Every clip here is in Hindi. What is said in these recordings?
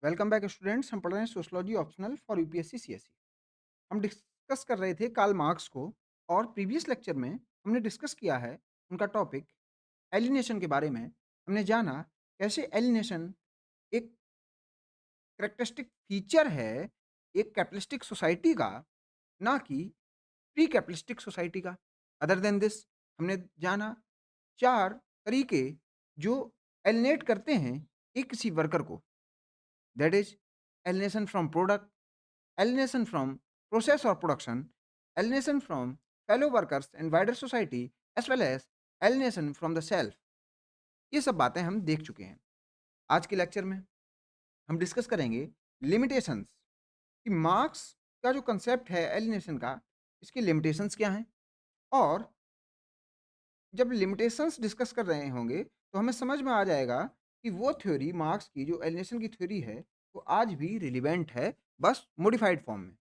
Welcome back students. हम पढ़ रहे हैं sociology optional for UPSC CSC. हम डिस्कस कर रहे थे कार्ल मार्क्स को, और प्रीवियस लेक्चर में हमने डिस्कस किया है उनका टॉपिक एलिनेशन के बारे में। हमने जाना कैसे एलिनेशन एक करेक्टरिस्टिक फीचर है एक कैपिटलिस्टिक सोसाइटी का, ना कि प्री कैपिटलिस्टिक सोसाइटी का। अदर देन दिस, हमने जाना 4 तरीके जो एलिनेट करते हैं एक किसी वर्कर को। That is alienation from product, alienation from process or production, alienation from fellow workers and wider society, as well as alienation from the self। ये सब बातें हम देख चुके हैं। आज के लेक्चर में हम डिस्कस करेंगे लिमिटेशंस, कि मार्क्स का जो कंसेप्ट है एलिनेशन का, इसकी लिमिटेशंस क्या हैं। और जब लिमिटेशंस डिस्कस कर रहे होंगे तो हमें समझ में आ जाएगा कि वो थ्योरी मार्क्स की जो एलिनेशन की थ्योरी है वो आज भी रिलीवेंट है, बस मॉडिफाइड फॉर्म में।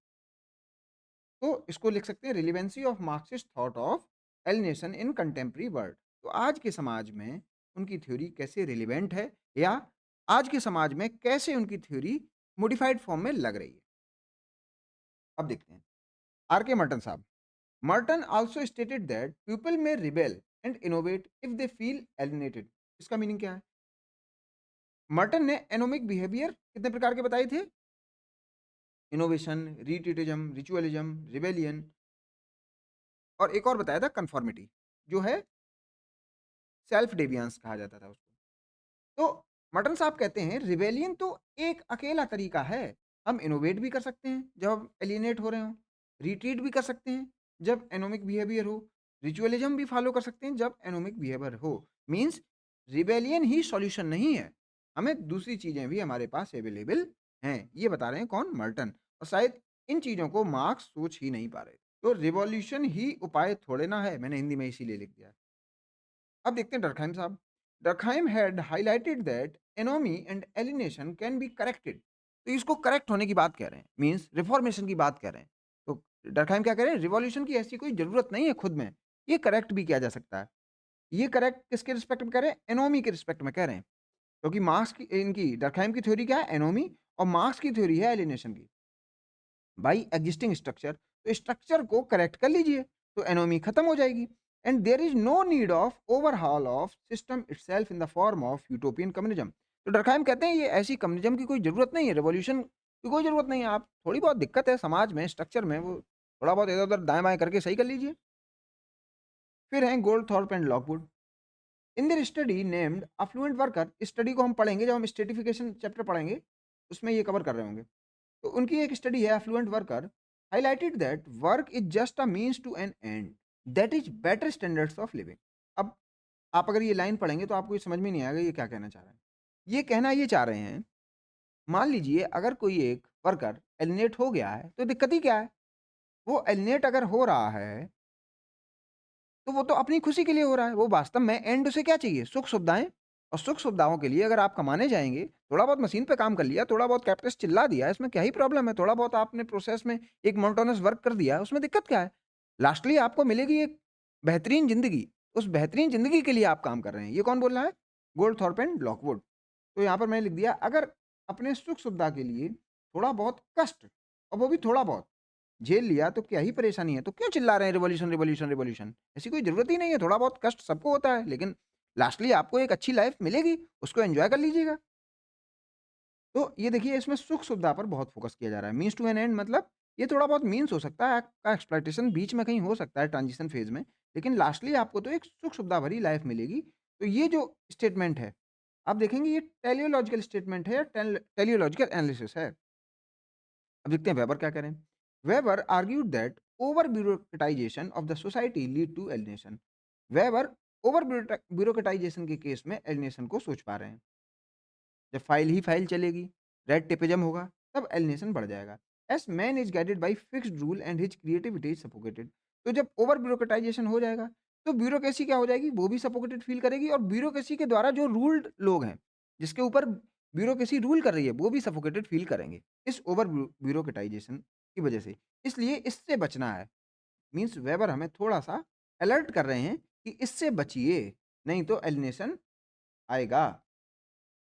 तो इसको लिख सकते हैं relevancy of Marxist thought of alienation in contemporary world. तो आज के समाज में उनकी थ्योरी कैसे रिलेवेंट है, या आज के समाज में कैसे उनकी थ्योरी मॉडिफाइड फॉर्म में लग रही है। अब देखते हैं आर के मर्टन साहब। Merton also stated that people में rebel and innovate if they feel alienated. इसका मीनिंग क्या है? मर्टन ने एनोमिक बिहेवियर कितने प्रकार के बताए थे? इनोवेशन, रिटिटिज्म, रिचुअलिज्म, रिबेलियन, और एक और बताया था कन्फॉर्मिटी, जो है सेल्फ डेवियंस कहा जाता था उसको। तो मर्टन साहब कहते हैं रिबेलियन तो एक अकेला तरीका है। हम इनोवेट भी कर सकते हैं जब हम एलियनेट हो रहे हों, रिट्रीट भी कर सकते हैं जब एनोमिक बिहेवियर हो, रिचुअलिज्म भी फॉलो कर सकते हैं जब एनोमिक बिहेवियर हो। मीन्स रिबेलियन ही सॉल्यूशन नहीं है, हमें दूसरी चीज़ें भी हमारे पास अवेलेबल हैं। ये बता रहे हैं कौन? मर्टन। और शायद इन चीज़ों को मार्क्स सोच ही नहीं पा रहे। तो रिवॉल्यूशन ही उपाय थोड़े ना है, मैंने हिंदी में इसीलिए लिख दिया है। अब देखते हैं डरखाइम साहब। Durkheim had highlighted that anomie and alienation can be corrected. तो इसको करेक्ट होने की बात कह रहे हैं, मीन्स रिफॉर्मेशन की बात कह रहे हैं। तो डरखाइम क्या कह रहे हैं? रिवॉल्यूशन की ऐसी कोई ज़रूरत नहीं है खुद में, ये करेक्ट भी किया जा सकता है। ये करेक्ट किसके रिस्पेक्ट में कह रहे हैं? एनोमी के रिस्पेक्ट में कह रहे हैं। क्योंकि मार्क्स की इनकी डरखाइम की थ्योरी क्या है? एनोमी। और मार्क्स की थ्योरी है एलिनेशन की। बाई एग्जिस्टिंग स्ट्रक्चर, तो स्ट्रक्चर को करेक्ट कर लीजिए तो एनोमी खत्म हो जाएगी। And there is no need of overhaul of system itself in the form of utopian communism. तो डरखाइम कहते हैं ये ऐसी कम्युनिज्म की कोई जरूरत नहीं है, रेवोल्यूशन की कोई जरूरत नहीं है। आप थोड़ी बहुत दिक्कत है समाज में, स्ट्रक्चर में, वो थोड़ा बहुत इधर उधर दाएं बाएं करके सही कर लीजिए। फिर हैं Goldthorpe and Lockwood. In their study named affluent worker. Study को हम पढ़ेंगे जब हम स्टेटिफिकेशन चैप्टर पढ़ेंगे, उसमें ये कवर कर रहे होंगे। तो उनकी एक स्टडी है affluent worker, highlighted that work is just a means to an end that is better standards of living. अब आप अगर ये लाइन पढ़ेंगे तो आपको ये समझ में नहीं आएगा ये क्या कहना चाह रहे हैं। ये कहना ये चाह रहे हैं, मान लीजिए अगर कोई एक वर्कर एलिनेट हो गया है तो दिक्कत ही क्या है? वो एलिनेट अगर हो रहा है तो वो तो अपनी खुशी के लिए हो रहा है। वो वास्तव में एंड उसे क्या चाहिए? सुख सुविधाएं। और सुख सुविधाओं के लिए अगर आप कमाने जाएंगे, थोड़ा बहुत मशीन पे काम कर लिया, थोड़ा बहुत कैपिटलिस्ट चिल्ला दिया, इसमें क्या ही प्रॉब्लम है? थोड़ा बहुत आपने प्रोसेस में एक मोनोटोनस वर्क कर दिया, उसमें दिक्कत क्या है? लास्टली आपको मिलेगी एक बेहतरीन जिंदगी। उस बेहतरीन जिंदगी के लिए आप काम कर रहे हैं। ये कौन बोल रहा है? गोल्डथॉर्प एंड लॉकवुड। तो यहाँ पर मैंने लिख दिया, अगर अपने सुख सुविधा के लिए थोड़ा बहुत कष्ट, और वो भी थोड़ा बहुत झेल लिया, तो क्या ही परेशानी है? तो क्यों चिल्ला रहे हैं रिवॉल्यूशन रिवॉल्यूशन रिवॉल्यूशन? ऐसी कोई ज़रूरत ही नहीं है। थोड़ा बहुत कष्ट सबको होता है, लेकिन लास्टली आपको एक अच्छी लाइफ़ मिलेगी, उसको एन्जॉय कर लीजिएगा। तो ये देखिए, इसमें सुख सुविधा पर बहुत फ़ोकस किया जा रहा है। मीन्स टू एन एंड मतलब ये थोड़ा बहुत मीन्स हो सकता है, आपका एक्सप्लॉइटेशन बीच में कहीं हो सकता है ट्रांज़िशन फ़ेज़ में, लेकिन लास्टली आपको तो एक सुख सुविधा भरी लाइफ़ मिलेगी। तो ये जो स्टेटमेंट है, आप देखेंगे ये टेलियोलॉजिकल स्टेटमेंट है, टेलियोलॉजिकल एनालिसिस है। अब देखते हैं वेबर क्या कह रहे हैं। Weber argued that over bureaucratization of the society lead to alienation. Weber over bureaucratization के केस में एलिनेशन को सोच पा रहे हैं। जब फाइल ही फाइल चलेगी, रेड टेपिज्म होगा, तब एलिनेशन बढ़ जाएगा। S man is guided by fixed rule and his creativity is suffocated. तो जब ओवर ब्यूरोक्रेटाइजेशन हो जाएगा तो ब्यूरोक्रेसी क्या हो जाएगी? वो भी सफोकेटेड फील करेगी, और ब्यूरोक्रेसी के द्वारा जो रूल्ड लोग हैं, जिसके ऊपर ब्यूरोक्रेसी रूल कर रही है, वो भी सफोकेटेड फील करेंगे इस ओवर ब्यूरोक्रेटाइजेशन की वजह से। इसलिए इससे बचना है। मीन्स वेबर हमें थोड़ा सा अलर्ट कर रहे हैं कि इससे बचिए, नहीं तो एलिनेशन आएगा।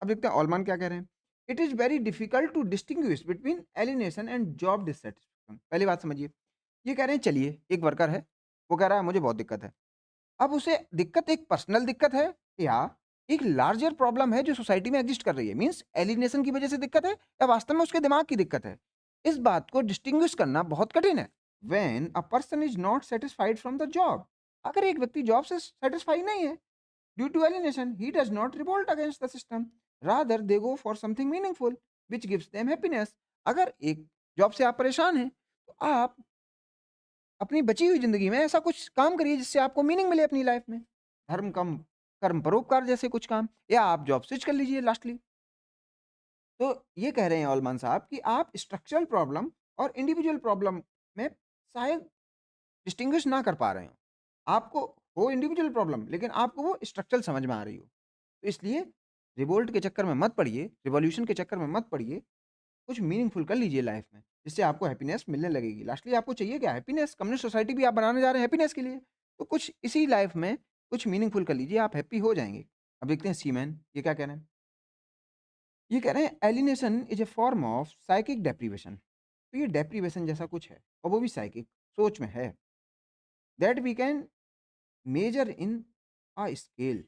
अब देखते हैं ऑलमान क्या कह रहे हैं। It is very difficult to distinguish between alienation and job dissatisfaction. पहली बात समझिए, ये कह रहे हैं चलिए एक वर्कर है, वो कह रहा है मुझे बहुत दिक्कत है। अब उसे दिक्कत एक पर्सनल दिक्कत है या एक लार्जर प्रॉब्लम है जो सोसाइटी में एग्जिस्ट कर रही है, मीन्स एलिनेशन की वजह से दिक्कत है या वास्तव में उसके दिमाग की दिक्कत है। इस बात को डिस्टिंग्विश करना बहुत कठिन है। When a person is not satisfied from the job, अगर एक व्यक्ति जॉब से सेटिस्फाई नहीं है, due to alienation he does not revolt against the system, rather they go for something meaningful which gives them happiness. अगर एक जॉब से आप परेशान हैं, तो आप अपनी बची हुई ज़िंदगी में ऐसा कुछ काम करिए जिससे आपको मीनिंग मिले अपनी लाइफ में। धर्म कम कर्म परोपकार जैसे कुछ काम, या आप जॉब स्विच कर लीजिए लास्टली। तो ये कह रहे हैं ऑलमान साहब कि आप स्ट्रक्चरल प्रॉब्लम और इंडिविजुअल प्रॉब्लम में शायद डिस्टिंग्विश ना कर पा रहे हो। आपको हो इंडिविजुअल प्रॉब्लम, लेकिन आपको वो स्ट्रक्चरल समझ में आ रही हो। तो इसलिए रिवोल्ट के चक्कर में मत पड़िए, रिवॉल्यूशन के चक्कर में मत पड़िए। कुछ मीनिंगफुल कर लीजिए लाइफ में, जिससे आपको हैप्पीनेस मिलने लगेगी। लास्टली आपको चाहिए क्या? हैप्पीनेस। कम्युनिस्ट सोसाइटी भी आप बनाने जा रहे हैं हैप्पीनेस के लिए। तो कुछ इसी लाइफ में कुछ मीनिंगफुल कर लीजिए, आप हैप्पी हो जाएँगे। अब देखते हैं सीमैन ये क्या कह रहे हैं। ये कह रहे हैं alienation is a form of psychic deprivation. तो ये डेप्रिवेशन जैसा कुछ है और वो भी साइकिक, सोच में है। That we can measure in a scale.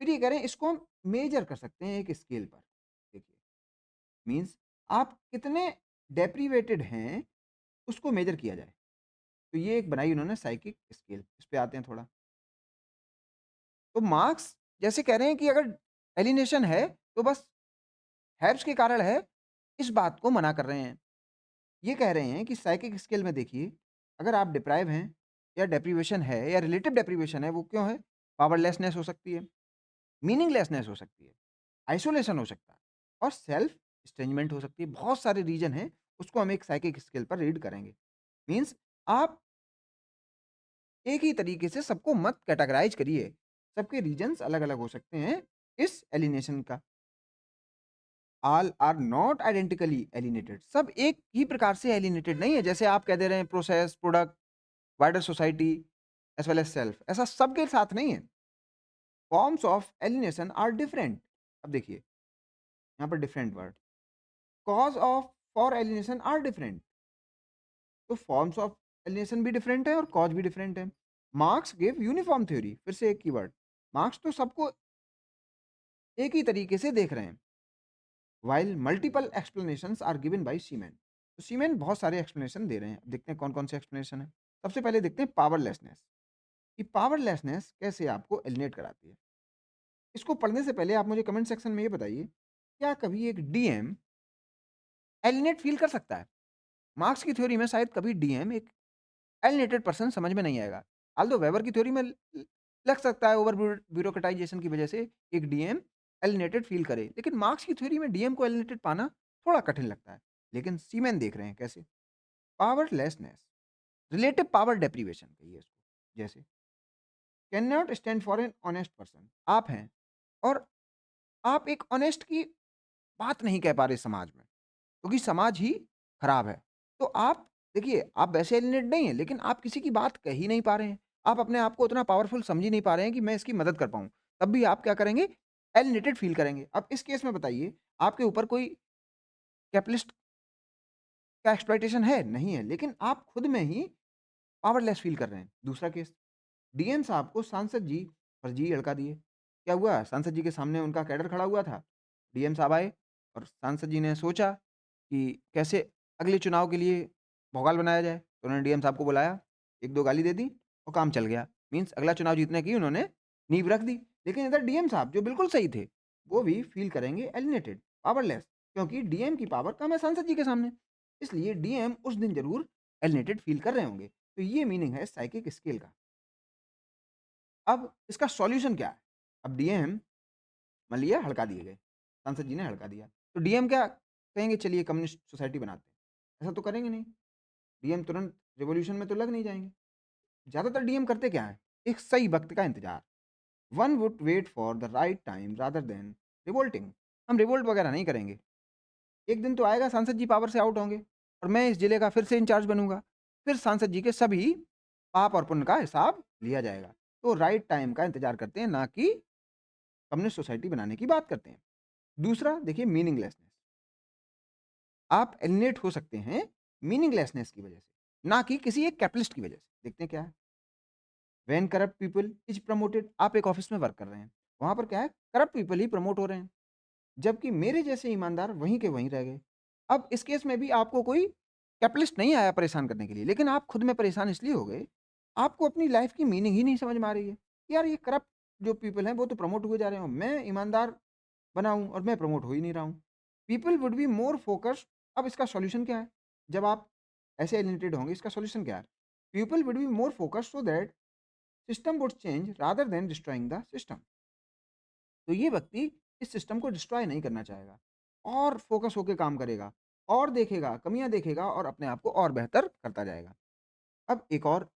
फिर ये कह रहे हैं इसको हम मेजर कर सकते हैं एक स्केल पर। देखिए, मीन्स आप कितने डेप्रिवेटेड हैं उसको मेजर किया जाए। तो ये एक बनाई उन्होंने साइकिक स्केल, इस पे आते हैं थोड़ा। तो मार्क्स जैसे कह रहे हैं कि अगर एलिनेशन है, तो बस हैप्स के कारण है, इस बात को मना कर रहे हैं। ये कह रहे हैं कि साइकिक स्केल में देखिए, अगर आप डिप्राइव हैं या डेप्रिवेशन है या रिलेटिव डेप्रिवेशन है, वो क्यों है? पावरलेसनेस हो सकती है, मीनिंगलेसनेस हो सकती है, आइसोलेशन हो सकता है और सेल्फ एस्ट्रेंजमेंट हो सकती है। बहुत सारे रीज़न हैं, उसको हम एक साइकिक स्केल पर रीड करेंगे। मीन्स आप एक ही तरीके से सबको मत कैटेगराइज़ करिए। सबके रीज़न्स अलग-अलग हो सकते हैं इस एलिनेशन का। All are not identically alienated. सब एक ही प्रकार से एलिनेटेड नहीं है। जैसे आप कह दे रहे हैं process, product, wider society as well as self, ऐसा सबके साथ नहीं है। Forms of alienation are different. अब देखिए, यहाँ पर different word, cause of for alienation are different. तो फॉर्म्स ऑफ एलिनेशन भी डिफरेंट है और कॉज़ भी डिफरेंट है। मार्क्स गिव यूनिफॉर्म थ्योरी, फिर से एक कीवर्ड। मार्क्स तो सबको एक ही तरीके से देख रहे हैं, while multiple explanations are given by Seeman. तो सीमेन बहुत सारे एक्सप्लेनेशन दे रहे हैं। देखते हैं कौन-कौन से एक्सप्लेनेशन है। सबसे पहले देखते हैं पावरलेसनेस, कि पावरलेसनेस कैसे आपको एलिनेट कराती है। इसको पढ़ने से पहले आप मुझे कमेंट सेक्शन में ये बताइए, क्या कभी एक डीएम एलिनेट फ़ील कर सकता है? मार्क्स की थ्योरी में शायद कभी डीएम एक एलिनेटेड पर्सन समझ में नहीं आएगा। ऑल्दो वेबर की थ्योरी में लग सकता है ओवर ब्यूरोक्रेटाइज़ेशन की वजह से एक डीएम एलिनेटेड फ़ील करे। लेकिन मार्क्स की थ्योरी में डीएम को एलिनेटेड पाना थोड़ा कठिन लगता है। लेकिन सीमेन देख रहे हैं कैसे? पावरलेसनेस, रिलेटिव पावर डेप्रिवेशन कहिए इसको। जैसे can not stand for an honest person. आप हैं और आप एक ऑनेस्ट की बात नहीं कह पा रहे समाज में, क्योंकि समाज ही खराब है। तो आप देखिए, आप वैसे एलिनेट नहीं हैं, लेकिन आप किसी की बात कह ही नहीं पा रहे हैं। आप अपने आप को उतना पावरफुल समझ ही नहीं पा रहे हैं कि मैं इसकी मदद कर पाऊँ। तब भी आप क्या करेंगे? एलिनेटेड फ़ील करेंगे। अब इस केस में बताइए, आपके ऊपर कोई कैपिटलिस्ट का एक्सप्लॉइटेशन है? नहीं है, लेकिन आप खुद में ही पावरलेस फ़ील कर रहे हैं। दूसरा केस, डीएम साहब को सांसद जी फर्जी लड़का दिए। क्या हुआ? सांसद जी के सामने उनका कैडर खड़ा हुआ था। डीएम साहब आए और सांसद जी ने सोचा कि कैसे अगले चुनाव के लिए भौकाल बनाया जाए। तो उन्होंने डीएम साहब को बुलाया, 1-2 गाली दे दी और काम चल गया। मीन्स अगला चुनाव जीतने की उन्होंने नींव रख दी। लेकिन इधर डीएम साहब जो बिल्कुल सही थे, वो भी फ़ील करेंगे एलिनेटेड, पावरलेस, क्योंकि डीएम की पावर कम है सांसद जी के सामने। इसलिए डीएम उस दिन ज़रूर एलिनेटेड फ़ील कर रहे होंगे। तो ये मीनिंग है साइकिक स्केल का। अब इसका सॉल्यूशन क्या है? अब डीएम मान लिया हड़का दिए गए, सांसद जी ने हड़का दिया। तो डीएम क्या कहेंगे, चलिए कम्युनिस्ट सोसाइटी बनाते हैं। ऐसा तो करेंगे नहीं। डीएम तुरंत रिवॉल्यूशन में तो लग नहीं जाएँगे। ज़्यादातर डीएम करते क्या हैं? एक सही वक़्त का इंतज़ार। One would wait for the right time rather than revolting. हम रिवोल्ट वगैरह नहीं करेंगे। एक दिन तो आएगा सांसद जी पावर से आउट होंगे और मैं इस जिले का फिर से इंचार्ज बनूँगा। फिर सांसद जी के सभी पाप और पुण्य का हिसाब लिया जाएगा। तो राइट टाइम का इंतज़ार करते हैं, ना कि कम्युनिस्ट सोसाइटी बनाने की बात करते हैं। दूसरा देखिए मीनिंगलेसनेस। आप एलिनेट हो सकते हैं मीनिंगलेसनेस की वजह से, ना कि किसी एक कैपिटलिस्ट की वजह से। देखते हैं क्या है? When corrupt people is promoted, आप एक ऑफ़िस में वर्क कर रहे हैं, वहाँ पर क्या है? करप्ट पीपल ही प्रमोट हो रहे हैं, जबकि मेरे जैसे ईमानदार वहीं के वहीं रह गए। अब इस केस में भी आपको कोई कैपिटलिस्ट नहीं आया परेशान करने के लिए, लेकिन आप खुद में परेशान इसलिए हो गए, आपको अपनी लाइफ़ की मीनिंग ही नहीं समझ में आ रही है। कि यार ये करप्ट जो पीपल हैं, वो तो प्रमोट हुए जा रहे हैं और मैं ईमानदार बना हूँ और मैं प्रमोट हो ही नहीं रहा हूँ। People would be more focused. अब इसका सॉल्यूशन क्या है? जब आप ऐसे एलिनेटेड होंगे, इसका सॉल्यूशन क्या है? People would be more focused so that system would change rather than destroying the system. तो ये व्यक्ति इस सिस्टम को डिस्ट्रॉय नहीं करना चाहेगा और फ़ोकस होके काम करेगा और देखेगा, कमियाँ देखेगा और अपने आप को और बेहतर करता जाएगा। अब एक और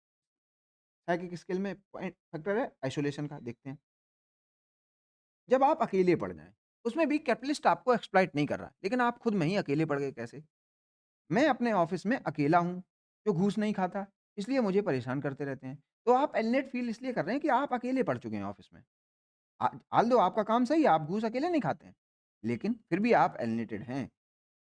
साइकिक स्किल में पॉइंट फैक्टर है आइसोलेशन का, देखते हैं। जब आप अकेले पड़ जाएँ, उसमें भी कैपिटलिस्ट आपको एक्सप्लॉइट नहीं कर रहा है, लेकिन आप खुद में ही अकेले पड़ गए कैसे? मैं अपने ऑफ़िस में अकेला हूँ, जो घूस नहीं खाता, इसलिए मुझे परेशान करते रहते हैं। तो आप एलिनेट फ़ील इसलिए कर रहे हैं कि आप अकेले पड़ चुके हैं ऑफ़िस में। ऑल्दो आपका काम सही है, आप घूस अकेले नहीं खाते हैं, लेकिन फिर भी आप एलिनेटेड हैं।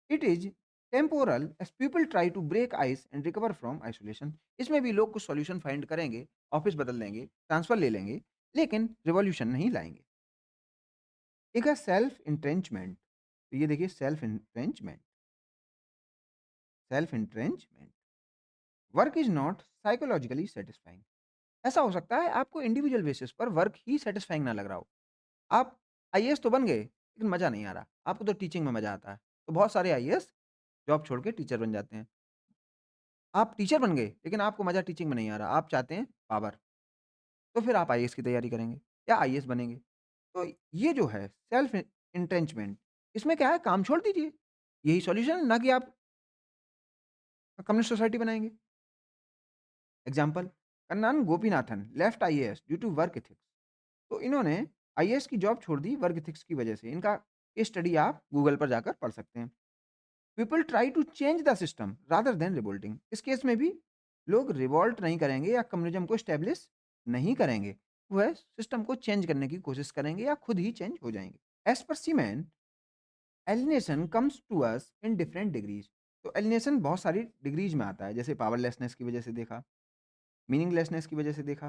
It is temporal as people try to break ice and recover from isolation. इसमें भी लोग कुछ सॉल्यूशन फाइंड करेंगे, ऑफ़िस बदल देंगे, ट्रांसफ़र ले लेंगे, लेकिन रिवॉल्यूशन नहीं लाएँगे। एक है सेल्फ एंट्रेंचमेंट। तो ये देखिए self entrenchment. Work is not psychologically satisfying. ऐसा हो सकता है आपको इंडिविजुअल बेसिस पर वर्क ही सैटिस्फाइंग ना लग रहा हो। आप आईएएस तो बन गए, लेकिन मज़ा नहीं आ रहा। आपको तो टीचिंग में मज़ा आता है। तो बहुत सारे आईएएस जॉब छोड़ के टीचर बन जाते हैं। आप टीचर बन गए, लेकिन आपको मज़ा टीचिंग में नहीं आ रहा। आप चाहते हैं पावर, तो फिर आप आईएएस की तैयारी करेंगे या आईएएस बनेंगे। तो ये जो है सेल्फ एंट्रेंचमेंट, इसमें क्या है, काम छोड़ दीजिए। यही सॉल्यूशन है, ना कि आप कम्युनिस्ट सोसाइटी बनाएँगे। Example, Kannan Gopinathan left IAS due to work ethics. तो इन्होंने आईएएस की जॉब छोड़ दी वर्क एथिक्स की वजह से। इनका केस स्टडी आप गूगल पर जाकर पढ़ सकते हैं। People try to change the system rather than revolting. इस केस में भी लोग रिवोल्ट नहीं करेंगे या कम्युनिज्म को एस्टेब्लिश नहीं करेंगे। वह सिस्टम को चेंज करने की कोशिश करेंगे या खुद ही चेंज हो जाएँगे। As per Seeman, alienation comes to us in different degrees. तो एलिनेशन बहुत सारी डिग्रीज़ में आता है, जैसे पावरलेसनेस की वजह से देखा, मीनिंगलेसनेस की वजह से देखा,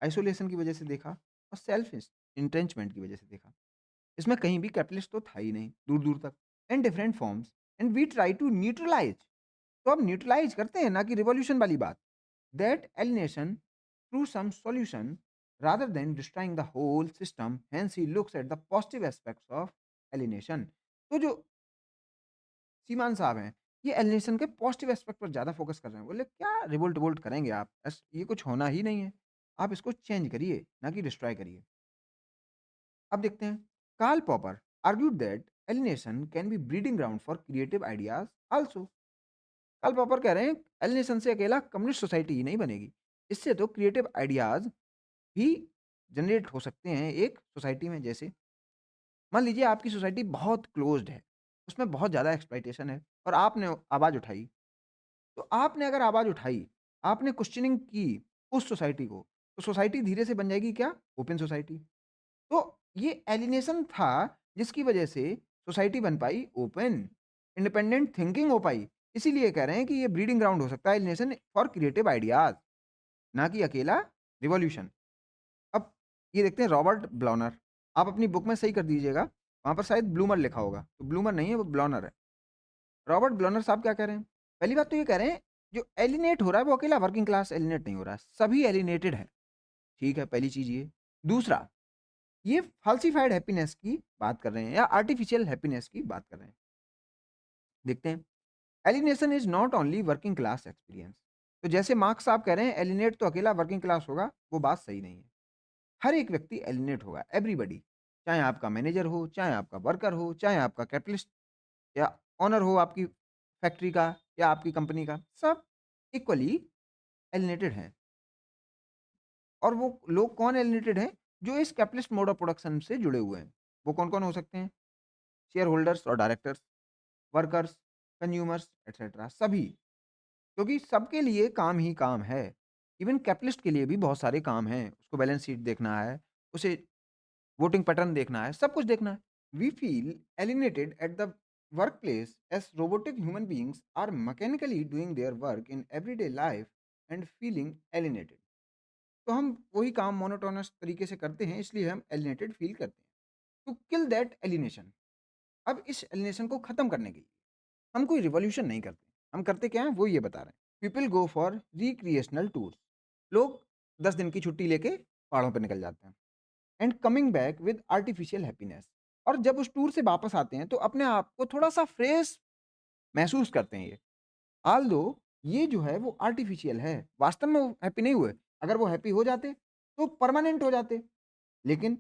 आइसोलेशन की वजह से देखा और सेल्फ एंट्रेंचमेंट की वजह से देखा। इसमें कहीं भी कैपिटलिस्ट तो था ही नहीं, दूर-दूर तक। In different forms and we try to neutralise. तो अब न्यूट्रलाइज़ करते हैं, ना कि रिवॉल्यूशन वाली बात। That alienation through some solution rather than destroying the whole system, hence he looks at the positive aspects of alienation. तो जो सीमान साहब हैं, ये एलिनेशन के पॉजिटिव एस्पेक्ट पर ज़्यादा फ़ोकस कर रहे हैं। बोले क्या रिवोल्ट-वोल्ट करेंगे आप? ये कुछ होना ही नहीं है। आप इसको चेंज करिए, ना कि डिस्ट्रॉय करिए। अब देखते हैं, Karl Popper argued that alienation can be breeding ground for creative ideas also. Karl Popper कह रहे हैं, एलिनेशन से अकेला कम्युनिस्ट सोसाइटी ही नहीं बनेगी। इससे तो क्रिएटिव आइडियाज़ भी जनरेट हो सकते हैं एक सोसाइटी में। जैसे मान लीजिए आपकी सोसाइटी बहुत क्लोज़्ड है, उसमें बहुत ज़्यादा एक्सप्लॉइटेशन है और आपने आवाज़ उठाई। तो आपने अगर आवाज़ उठाई, आपने क्वेश्चनिंग की उस सोसाइटी को, तो सोसाइटी धीरे से बन जाएगी क्या? Open society. तो ये एलिनेशन था जिसकी वजह से सोसाइटी बन पाई ओपन, इंडिपेंडेंट थिंकिंग हो पाई। इसीलिए कह रहे हैं कि ये ब्रीडिंग ग्राउंड हो सकता है एलिनेशन फॉर क्रिएटिव आइडियाज़, ना कि अकेला रिवॉल्यूशन। अब ये देखते हैं रॉबर्ट ब्लॉनर। आप अपनी बुक में सही कर दीजिएगा, वहाँ पर शायद ब्लूमर लिखा होगा, तो ब्लूमर नहीं है, वो ब्लॉनर है। रॉबर्ट ब्लॉनर साहब क्या कह रहे हैं? पहली बात तो ये कह रहे हैं, जो एलिनेट हो रहा है वो अकेला वर्किंग क्लास एलिनेट नहीं हो रहा है, सभी एलिनेटेड हैं। ठीक है, पहली चीज़ ये। दूसरा, ये फ़ाल्सिफ़ाइड हैप्पीनेस की बात कर रहे हैं या आर्टिफ़िशियल हैप्पीनेस की बात कर रहे हैं। देखते हैं, alienation is not only working class experience. तो जैसे मार्क्स साहब कह रहे हैं एलिनेट तो अकेला वर्किंग क्लास होगा, वो बात सही नहीं है। हर एक व्यक्ति एलिनेट होगा, एवरीबॉडी। चाहे आपका मैनेजर हो, चाहे आपका वर्कर हो, चाहे आपका कैपिटलिस्ट या ओनर हो आपकी फैक्ट्री का या आपकी कंपनी का, सब इक्वली एलिनेटेड हैं। और वो लोग कौन एलिनेटेड हैं? जो इस कैपिटलिस्ट मोड ऑफ प्रोडक्शन से जुड़े हुए हैं। वो कौन-कौन हो सकते हैं? शेयर होल्डर्स और डायरेक्टर्स, वर्कर्स, कंज्यूमर्स एटसेट्रा, सभी। क्योंकि सबके लिए काम ही काम है। इवन कैपिटलिस्ट के लिए भी बहुत सारे काम हैं। उसको बैलेंस शीट देखना है, उसे वोटिंग पैटर्न देखना है, सब कुछ देखना है। We feel alienated at the workplace as robotic human beings are mechanically doing their work in everyday life and feeling alienated. तो हम वही काम मोनोटोनस तरीके से करते हैं, इसलिए हम एलिनेटेड फील करते हैं। टू किल दैट एलिनेशन, अब इस एलिनेशन को खत्म करने के लिए हम कोई रिवॉल्यूशन नहीं करते। हम करते क्या हैं वो ये बता रहे हैं। People go for recreational tours, लोग 10 दिन की छुट्टी लेके पहाड़ों पर निकल जाते हैं and coming back with artificial happiness, और जब उस टूर से वापस आते हैं तो अपने आप को थोड़ा सा फ्रेश महसूस करते हैं। ये ऑल्दो ये जो है वो आर्टिफिशियल है, वास्तव में वो हैप्पी नहीं हुए। अगर वो हैप्पी हो जाते तो परमानेंट हो जाते। लेकिन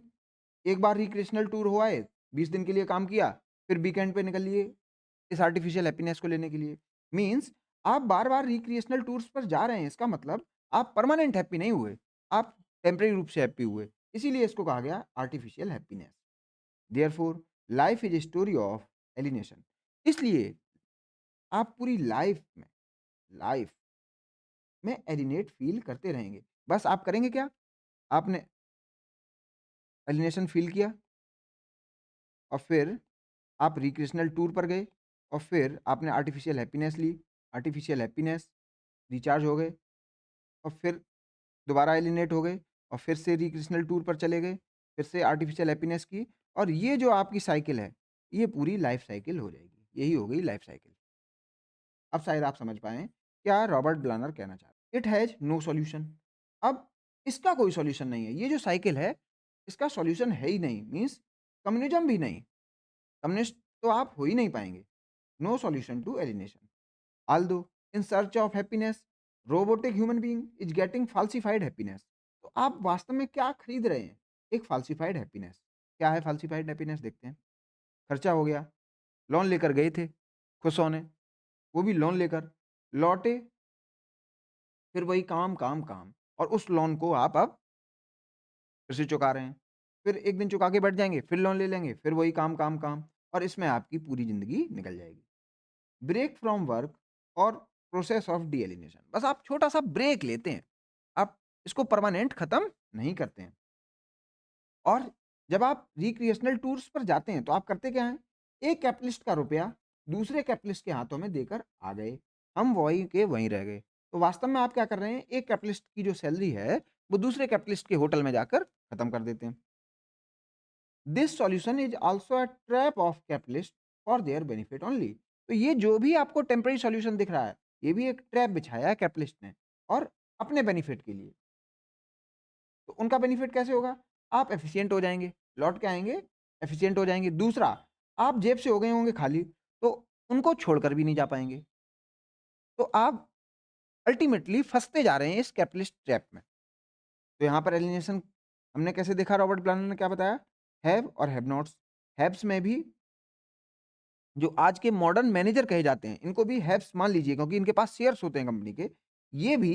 एक बार रिक्रिएशनल टूर हो आए, 20 दिन के लिए काम किया, फिर वीकेंड पे निकल लिए इस आर्टिफिशियल हैप्पीनेस को लेने के लिए। मीन्स आप बार-बार रिक्रिएशनल टूर्स पर जा रहे हैं, इसका मतलब आप परमानेंट हैप्पी नहीं हुए, आप टेम्परेरी रूप से हैप्पी हुए। इसीलिए इसको कहा गया artificial happiness. Therefore life is a story of alienation. इसलिए आप पूरी लाइफ में एलिनेट फ़ील करते रहेंगे। बस आप करेंगे क्या? आपने एलिनेशन फ़ील किया और फिर आप रिक्रिएशनल टूर पर गए और फिर आपने आर्टिफिशियल हैप्पीनेस ली, आर्टिफिशियल हैप्पीनेस, रिचार्ज हो गए और फिर दोबारा एलिनेट हो गए और फिर से रिक्रिएशनल टूर पर चले गए, फिर से आर्टिफिशियल हैप्पीनेस की, और ये जो आपकी साइकिल है, ये पूरी लाइफ साइकिल हो जाएगी। यही हो गई लाइफ साइकिल। अब शायद आप समझ पाएँ, क्या रॉबर्ट ब्लानर कहना चाह रहे हैं। It has no solution. अब इसका कोई सॉल्यूशन नहीं है। ये जो साइकिल है, इसका सॉल्यूशन है ही नहीं, मीन्स कम्युनिज़्म भी नहीं। कम्युनिस्ट तो आप हो ही नहीं पाएँगे। No solution to alienation. Although in search of happiness, robotic human being is getting falsified happiness. तो आप वास्तव में क्या खरीद रहे हैं? एक falsified happiness। क्या है falsified happiness? देखते हैं। खर्चा हो गया, लोन लेकर गए थे खुश होने, वो भी लोन लेकर, लौटे, फिर वही काम, काम, काम, और उस लोन को आप अब फिर से चुका रहे हैं। फिर एक दिन चुका के बैठ जाएँगे, फिर लोन ले लेंगे, फिर वही काम, काम, काम, और इसमें आपकी पूरी ज़िंदगी निकल जाएगी। ब्रेक फ्रॉम वर्क और प्रोसेस ऑफ डीएलिनेशन, बस आप छोटा-सा ब्रेक लेते हैं। आप इसको परमानेंट खत्म नहीं करते हैं। और जब आप रिक्रिएशनल टूर्स पर जाते हैं, तो आप करते क्या हैं? एक कैपिटलिस्ट का रुपया दूसरे कैपिटलिस्ट के हाथों में देकर आ गए। हम वहीं के वहीं रह गए। तो वास्तव में आप क्या कर रहे हैं? एक कैपिटलिस्ट की जो सैलरी है, वो दूसरे कैपिटलिस्ट के होटल में जाकर खत्म कर देते हैं। This solution is also a trap of capitalist for their benefit only. तो ये जो भी आपको टेम्परेरी सॉल्यूशन दिख रहा है, ये भी एक ट्रैप बिछाया है कैपिटलिस्ट ने, और अपने बेनिफिट के लिए। तो उनका बेनिफिट कैसे होगा? आप एफिशिएंट हो जाएँगे, लौट के आएँगे, एफिशिएंट हो जाएँगे। दूसरा, आप जेब से हो गए होंगे खाली, तो उनको छोड़कर भी नहीं जा पाएँगे। तो आप अल्टीमेटली फँसते जा रहे हैं इस कैपिटलिस्ट ट्रैप में। तो यहाँ पर एलिनेशन हमने कैसे देखा, रॉबर्ट प्लानर ने क्या बताया? हैव और हैव नॉट्स। हैव्स में भी जो आज के मॉडर्न मैनेजर कहे जाते हैं, इनको भी हैव्स मान लीजिए, क्योंकि इनके पास शेयर्स होते हैं कंपनी के। ये भी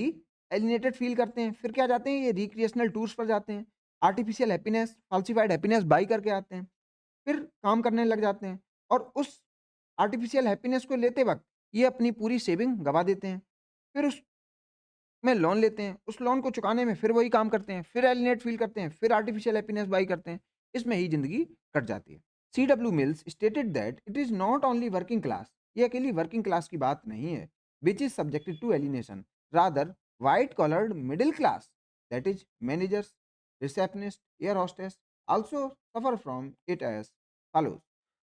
एलिनेटेड फ़ील करते हैं। फिर क्या जाते हैं, ये रिक्रिएशनल टूर्स पर जाते हैं। आर्टिफिशियल हैप्पीनेस, फ़ाल्सिफाइड हैप्पीनेस बाय करके आते हैं। फिर काम करने लग जाते हैं और उस आर्टिफिशियल हैप्पीनेस को लेते वक़्त ये अपनी पूरी सेविंग गँवा देते हैं। फिर उसमें लोन लेते हैं, उस लोन को चुकाने में फिर वही काम करते हैं, फिर एलिनेट फ़ील करते हैं, फिर आर्टिफिशियल हैप्पीनेस बाय करते हैं। इसमें ही ज़िंदगी कट जाती है। C W Mills stated that it is not only working class, ये अकेली वर्किंग क्लास की बात नहीं है, which is subjected to alienation, rather white collared middle class, that is managers, receptionist, air hostess also suffer from it as follows.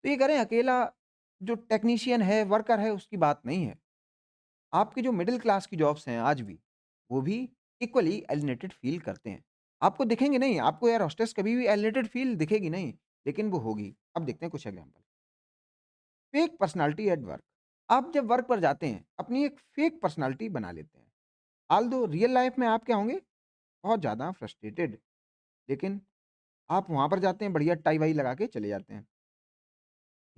तो ये कह रहे हैं अकेला जो टेक्नीशियन है, वर्कर है, उसकी बात नहीं है। आपकी जो मिडल क्लास की जॉब्स हैं आज भी, वो भी इक्वली एलिनेटेड फ़ील करते हैं। आपको दिखेंगे नहीं, आपको एयर होस्टेस कभी भी एलिनेटेड फ़ील दिखेगी नहीं, लेकिन वो होगी। अब देखते हैं कुछ example. Fake personality at work. आप जब वर्क पर जाते हैं, अपनी एक फेक पर्सनैलिटी बना लेते हैं। ऑल्दो रियल लाइफ़ में आप क्या होंगे? बहुत ज़्यादा फ्रस्ट्रेटेड, लेकिन आप वहाँ पर जाते हैं, बढ़िया टाई-वाई लगा के चले जाते हैं।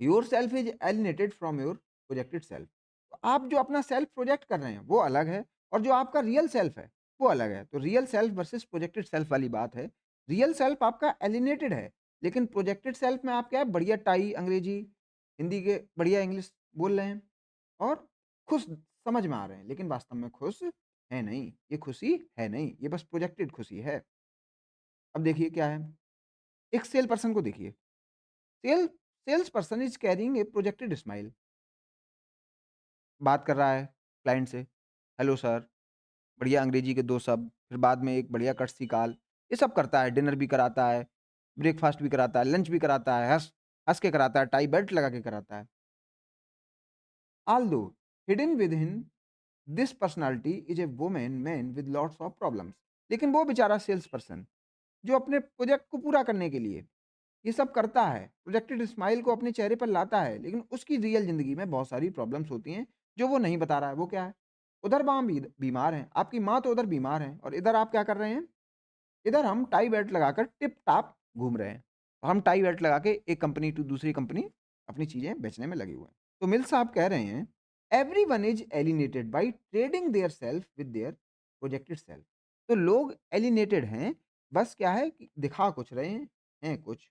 Your self is alienated from your projected self. तो आप जो अपना सेल्फ प्रोजेक्ट कर रहे हैं, वो अलग है, और जो आपका रियल सेल्फ है, वो अलग है। तो real self versus projected self वाली बात है। रियल सेल्फ आपका एलिनेटेड है, लेकिन प्रोजेक्टेड सेल्फ में आप क्या है, बढ़िया टाई, अंग्रेजी, हिंदी के बढ़िया इंग्लिश बोल रहे हैं और खुश समझ में आ रहे हैं, लेकिन वास्तव में खुश हैं नहीं। ये खुशी है नहीं, ये बस प्रोजेक्टेड खुशी है। अब देखिए क्या है, एक सेल पर्सन को देखिए। Sale sales person is carrying a projected smile. बात कर रहा है क्लाइंट से, हेलो सर, बढ़िया अंग्रेजी के 2 शब्द, फिर बाद में एक बढ़िया कर्टसी कॉल, ये सब करता है, डिनर भी कराता है, ब्रेकफ़ास्ट भी कराता है, लंच भी कराता है, हँस हँस के कराता है, टाई बेल्ट लगा के कराता है। Although hidden within this personality is a woman man with lots of problems। लेकिन वो बेचारा सेल्स पर्सन जो अपने प्रोजेक्ट को पूरा करने के लिए ये सब करता है, प्रोजेक्टेड स्माइल को अपने चेहरे पर लाता है, लेकिन उसकी रियल ज़िंदगी में बहुत सारी प्रॉब्लम्स होती हैं, जो वो नहीं बता रहा है। वो क्या है? उधर माँ बीमार हैं, आपकी माँ तो उधर बीमार हैं और इधर आप क्या कर रहे हैं? इधर हम टाई बेल्ट लगाकर टिप-टॉप घूम रहे हैं। हम टाई बेल्ट लगा के एक कंपनी टू दूसरी कंपनी अपनी चीज़ें बेचने में लगे हुए हैं। तो मिल साहब कह रहे हैं, everyone is alienated by trading their self with their projected self. तो लोग एलिनेटेड हैं, बस क्या है कि दिखा कुछ रहे हैं कुछ।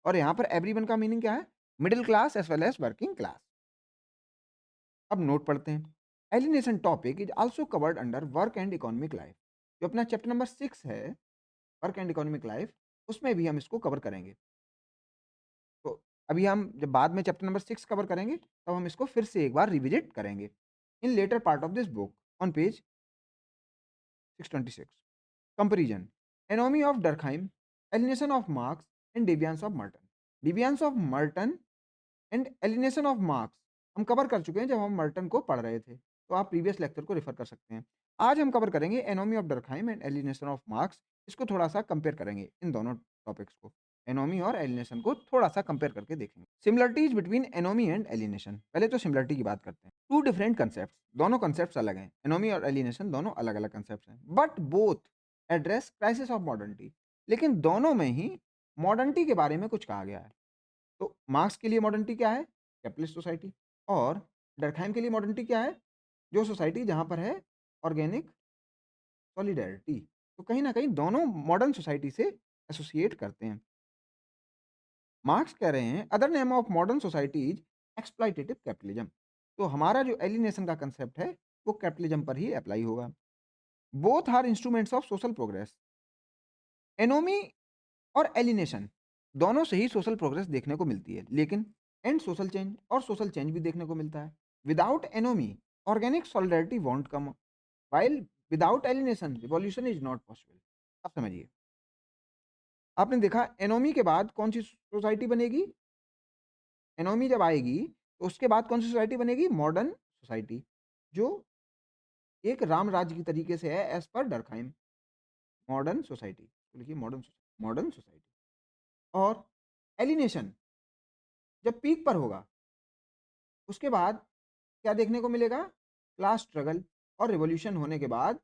और यहाँ पर एवरीवन का मीनिंग क्या है? Middle class as well as working class. अब नोट पढ़ते हैं। Alienation topic is also covered under work and economic life. जो अपना चैप्टर नंबर 6 है वर्क एंड इकोनॉमिक लाइफ, उसमें भी हम इसको कवर करेंगे। तो अभी हम जब बाद में चैप्टर नंबर 6 कवर करेंगे, तब हम इसको फिर से एक बार रिविज़िट करेंगे। In latter part of this book on page 626 comparison anomie of Durkheim, alienation of Marx and deviance of Merton. Deviance of Merton and alienation of Marx हम कवर कर चुके हैं जब हम मर्टन को पढ़ रहे थे, तो आप प्रीवियस लेक्चर को रेफर कर सकते हैं। आज हम कवर करेंगे anomie of Durkheim and alienation of marks. इसको थोड़ा सा कंपेयर करेंगे इन दोनों टॉपिक्स को। एनोमी और एलिनेशन को थोड़ा सा कंपेयर करके देखेंगे। Similarities between anomie and alienation. पहले तो सिमिलरिटी की बात करते हैं। टू डिफरेंट कंसेप्ट, दोनों कंसेप्ट अलग हैं। एनोमी और एलिनेशन दोनों अलग अलग कंसेप्ट हैं, but both address crisis of modernity. लेकिन दोनों में ही मॉडर्निटी के बारे में कुछ कहा गया है। तो मार्क्स के लिए मॉडर्निटी क्या है? Capitalist society. और डर्कहाइम के लिए मॉडर्निटी क्या है? जो सोसाइटी जहाँ पर है ऑर्गेनिक सॉलिडैरिटी। तो कहीं न कहीं दोनों मॉडर्न सोसाइटी से एसोसिएट करते हैं। मार्क्स कह रहे हैं other name of modern society is exploitative capitalism. तो हमारा जो एलिनेशन का कांसेप्ट है, वो कैपिटलिज्म पर ही अप्लाई होगा। Both are instruments of social progress. Anomie और एलिनेशन दोनों से ही सोशल प्रोग्रेस देखने को मिलती है, लेकिन एंड सोशल चेंज और सोशल चेंज भी देखने को मिलता है। Without anomie organic solidarity want come, while without alienation revolution is not possible. अब समझिए, आपने देखा एनोमी के बाद कौन सी सोसाइटी बनेगी? एनोमी जब आएगी तो उसके बाद कौन सी सोसाइटी बनेगी? मॉडर्न सोसाइटी, जो एक राम राज्य की तरीके से है as per Durkheim. Modern society, तो लिखिए मॉडर्न सोसाइटी। और एलिनेशन जब पीक पर होगा, उसके बाद क्या देखने को मिलेगा? क्लास स्ट्रगल और रिवॉल्यूशन होने के बाद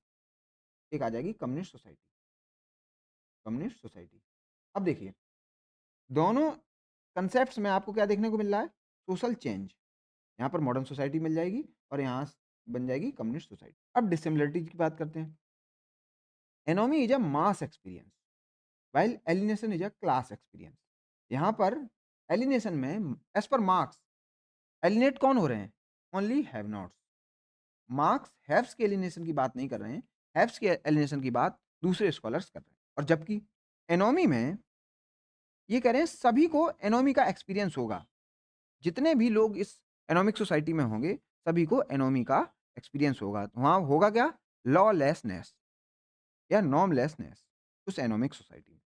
एक आ जाएगी कम्युनिस्ट सोसाइटी। Communist society. अब देखिए, दोनों कंसेप्ट्स में आपको क्या देखने को मिल रहा है? Social change. यहाँ पर मॉडर्न सोसाइटी मिल जाएगी और यहाँ बन जाएगी कम्युनिस्ट सोसाइटी। अब डिसिमिलरिटीज की बात करते हैं। Anomie is a mass experience while alienation is a class experience. यहाँ पर एलिनेशन में एज पर मार्क्स एलिनेट कौन हो रहे हैं? Only have nots. Marks haves के एलिनेशन की बात नहीं कर रहे हैं, हैव्स के एलिनेशन की बात दूसरे स्कॉलर्स कर रहे हैं। और जबकि एनोमी में ये कह रहे हैं सभी को एनोमी का एक्सपीरियंस होगा। जितने भी लोग इस एनोमिक सोसाइटी में होंगे, सभी को एनोमी का एक्सपीरियंस होगा। तो वहाँ होगा क्या? लॉलेसनेस या नॉर्मलेसनेस उस एनोमिक सोसाइटी में।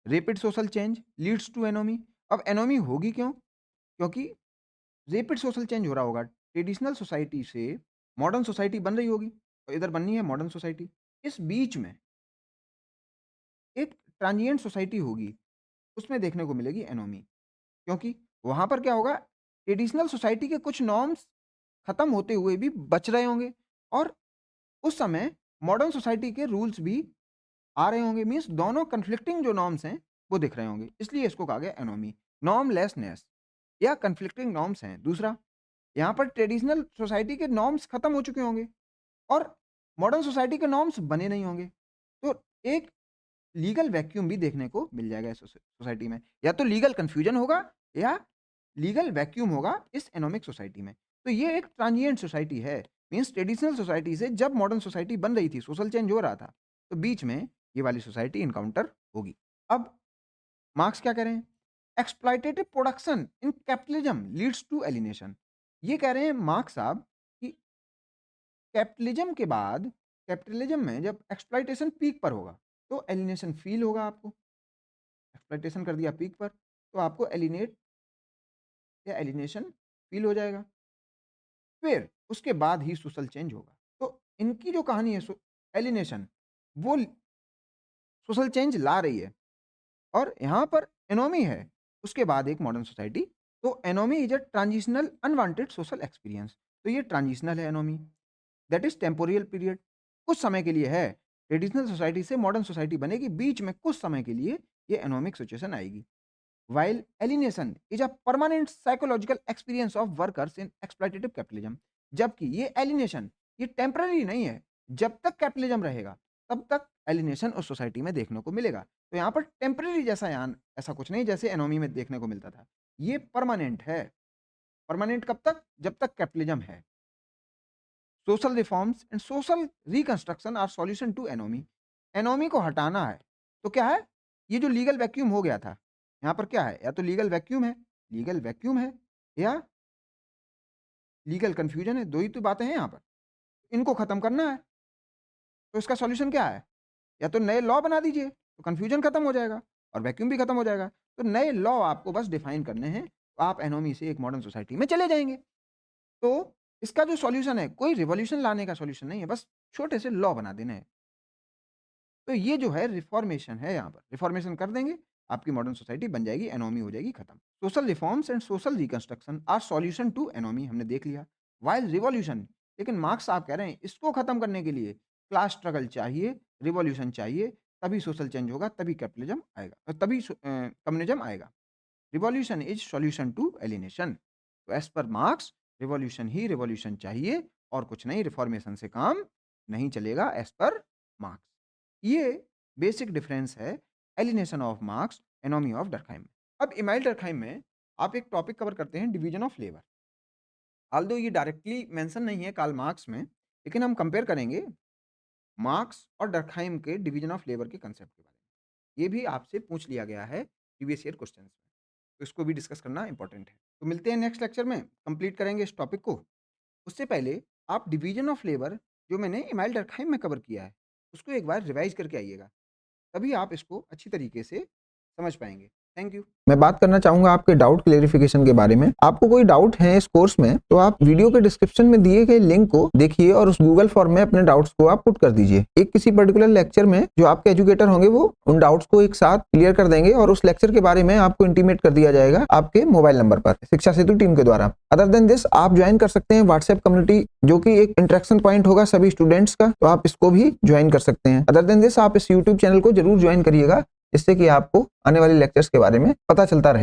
Rapid social change leads to anomie. अब एनोमी होगी क्यों? क्योंकि रैपिड सोशल चेंज हो रहा होगा। ट्रेडिशनल सोसाइटी से मॉडर्न सोसाइटी बन रही होगी और इधर बननी है मॉडर्न सोसाइटी। इस बीच में एक ट्रांजिएंट सोसाइटी होगी, उसमें देखने को मिलेगी एनोमी। क्योंकि वहाँ पर क्या होगा? ट्रेडिशनल सोसाइटी के कुछ नॉर्म्स खत्म होते हुए भी बच रहे होंगे और उस समय मॉडर्न सोसाइटी के रूल्स भी आ रहे होंगे। मीन्स दोनों कन्फ्लिक्टिंग जो नॉर्म्स हैं, वो दिख रहे होंगे। इसलिए इसको कहा गया एनोमी। नॉर्मलेसनेस या कन्फ्लिक्टिंग नॉर्म्स हैं। दूसरा, यहाँ पर ट्रेडिशनल सोसाइटी के नॉर्म्स खत्म हो चुके होंगे और मॉडर्न सोसाइटी के नॉर्म्स बने नहीं होंगे। तो एक लीगल वैक्यूम भी देखने को मिल जाएगा इस सोसाइटी में। या तो लीगल कन्फ्यूजन होगा या लीगल वैक्यूम होगा इस एनोमिक सोसाइटी में। तो ये एक ट्रांजिएंट सोसाइटी है। मीन्स ट्रेडिशनल सोसाइटी से जब मॉडर्न सोसाइटी बन रही थी, सोशल चेंज हो रहा था, तो बीच में ये वाली सोसाइटी इनकाउंटर होगी। अब मार्क्स क्या कह रहे हैं? Exploitative production in capitalism leads to alienation. ये कह रहे हैं मार्क्स साहब कि कैपिटलिज्म में जब एक्सप्लॉइटेशन पीक पर होगा तो एलिनेशन फील होगा आपको। एक्सप्लॉइटेशन कर दिया पीक पर तो आपको एलिनेट या एलिनेशन फील हो जाएगा। फिर उसके बाद ही सोशल चेंज होगा। तो इनकी जो कहानी है एलिनेशन, वो सोशल चेंज ला रही है। और यहाँ पर एनोमी है, उसके बाद एक मॉडर्न सोसाइटी। तो anomie is a transitional unwanted social experience. तो ये ट्रांजिशनल है anomie, that is temporal period, कुछ समय के लिए है। ट्रेडिशनल सोसाइटी से मॉडर्न सोसाइटी बनेगी, बीच में कुछ समय के लिए ये एनोमिक सिचुएशन आएगी। While alienation is a permanent psychological experience of workers in exploitative capitalism. जबकि ये एलिनेशन ये टेम्पररी नहीं है, जब तक कैपिटलिज्म रहेगा तब तक एलिनेशन उस सोसाइटी में देखने को मिलेगा। तो यहाँ पर टेम्पररी जैसा यान ऐसा कुछ नहीं जैसे एनोमी में देखने को मिलता था, ये परमानेंट है। परमानेंट कब तक? जब तक कैपिटलिज्म है। Social reforms and social reconstruction are solution to anomie. Anomie को हटाना है तो क्या है? ये जो लीगल वैक्यूम हो गया था, यहाँ पर क्या है? या तो लीगल वैक्यूम है या लीगल कंफ्यूजन है, दो ही तो बातें हैं यहाँ पर। इनको खत्म करना है तो इसका सॉल्यूशन क्या है? या तो नए लॉ बना दीजिए तो कंफ्यूजन खत्म हो जाएगा और वैक्यूम भी खत्म हो जाएगा। तो नए लॉ आपको बस डिफाइन करने हैं, तो आप एनोमी से एक मॉडर्न सोसाइटी में चले जाएंगे। तो इसका जो सॉल्यूशन है, कोई रिवॉल्यूशन लाने का सॉल्यूशन नहीं है, बस छोटे से लॉ बना देने हैं। तो ये जो है रिफॉर्मेशन है, यहाँ पर रिफॉर्मेशन कर देंगे, आपकी मॉडर्न सोसाइटी बन जाएगी, एनोमी हो जाएगी खत्म। Social reforms and social reconstruction are solution to anomie, हमने देख लिया। वाइल रिवॉल्यूशन, लेकिन मार्क्स साहब कह रहे हैं इसको खत्म करने के लिए क्लास स्ट्रगल चाहिए, रिवॉल्यूशन चाहिए, तभी सोशल चेंज होगा, तभी कैपिटलिज्म आएगा, तभी कम्युनिज्म आएगा। Revolution is solution to alienation. तो एज पर मार्क्स रिवॉल्यूशन चाहिए और कुछ नहीं, रिफॉर्मेशन से काम नहीं चलेगा एज पर मार्क्स। ये बेसिक डिफरेंस है alienation of Marx, anomie of Durkheim. अब इमाइल डर्कहाइम में आप एक टॉपिक कवर करते हैं, डिवीजन ऑफ लेबर। ऑल्दो ये डायरेक्टली मेंशन नहीं है कार्ल मार्क्स में, लेकिन हम कंपेयर करेंगे मार्क्स और डर्कहाइम के डिवीजन ऑफ लेबर के कंसेप्ट के बारे में। ये भी आपसे पूछ लिया गया है प्रीवियस ईयर क्वेश्चन में, तो इसको भी डिस्कस करना इंपॉर्टेंट है। तो मिलते हैं नेक्स्ट लेक्चर में, कंप्लीट करेंगे इस टॉपिक को। उससे पहले आप डिवीजन ऑफ लेबर जो मैंने इमाइल डर्कहाइम में कवर किया है, उसको एक बार रिवाइज करके आइएगा, तभी आप इसको अच्छी तरीके से समझ पाएंगे। Thank you. मैं बात करना चाहूंगा आपके डाउट क्लेरिफिकेशन के बारे में। आपको कोई डाउट है इस कोर्स में तो आप वीडियो के डिस्क्रिप्शन में दिए गए लिंक को देखिए और उस गूगल फॉर्म में अपने डाउट्स को आप पुट कर दीजिए। एक किसी पर्टिकुलर लेक्चर में जो आपके एजुकेटर होंगे वो उन डाउट्स को एक साथ क्लियर कर देंगे और उस लेक्चर के बारे में आपको इंटीमेट कर दिया जाएगा आपके मोबाइल नंबर पर शिक्षा सेतु टीम के द्वारा। अदर देन दिस आप ज्वाइन कर सकते हैं व्हाट्सएप कम्युनिटी, जो कि एक इंटरेक्शन पॉइंट होगा सभी स्टूडेंट्स का, तो आप इसको भी ज्वाइन कर सकते हैं। अदर देन दिस आप इस यूट्यूब चैनल को जरूर ज्वाइन करिएगा, जिससे कि आपको आने वाले लेक्चर्स के बारे में पता चलता रहे।